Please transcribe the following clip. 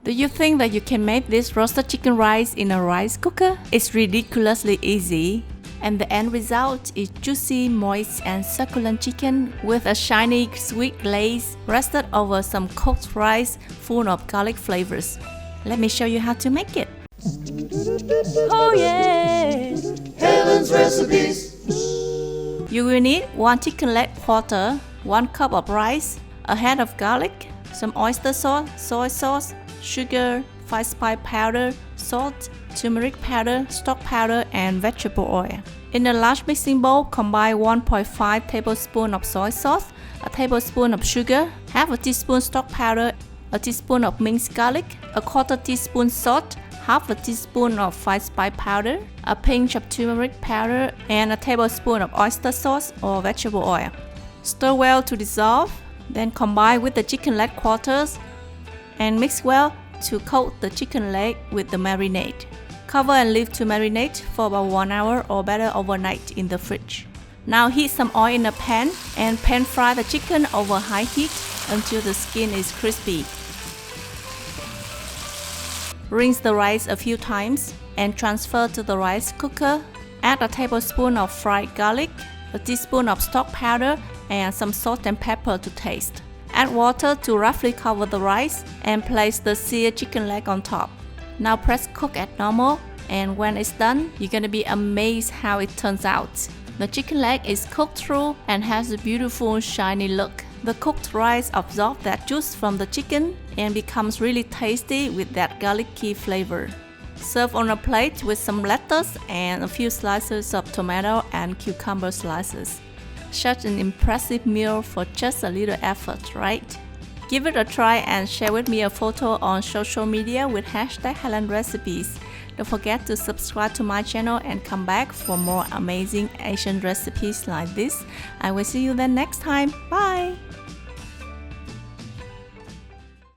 Do you think that you can make this roasted chicken rice in a rice cooker? It's ridiculously easy. And the end result is juicy, moist and succulent chicken with a shiny, sweet glaze rested over some cooked rice full of garlic flavors. Let me show you how to make it. Oh yeah! Helen's recipes. You will need 1 chicken leg quarter, 1 cup of rice, a head of garlic, some oyster sauce, soy sauce, sugar, 5 spice powder, salt, turmeric powder, stock powder, and vegetable oil. In a large mixing bowl, combine 1.5 tablespoons of soy sauce, a tablespoon of sugar, half a teaspoon stock powder, a teaspoon of minced garlic, a quarter teaspoon salt, half a teaspoon of 5 spice powder, a pinch of turmeric powder, and a tablespoon of oyster sauce or vegetable oil. Stir well to dissolve, then combine with the chicken leg quarters and mix well to coat the chicken leg with the marinade. Cover and leave to marinate for about 1 hour or better overnight in the fridge. Now heat some oil in a pan and pan fry the chicken over high heat until the skin is crispy. Rinse the rice a few times and transfer to the rice cooker. Add a tablespoon of fried garlic, a teaspoon of stock powder, and some salt and pepper to taste. Add water to roughly cover the rice and place the seared chicken leg on top. Now press cook at normal, and when it's done, you're gonna be amazed how it turns out. The chicken leg is cooked through and has a beautiful shiny look. The cooked rice absorbs that juice from the chicken and becomes really tasty with that garlicky flavor. Serve on a plate with some lettuce and a few slices of tomato and cucumber slices. Such an impressive meal for just a little effort, right? Give it a try and share with me a photo on social media with #HelenRecipes. Don't forget to subscribe to my channel and come back for more amazing Asian recipes like this. I will see you then next time. Bye!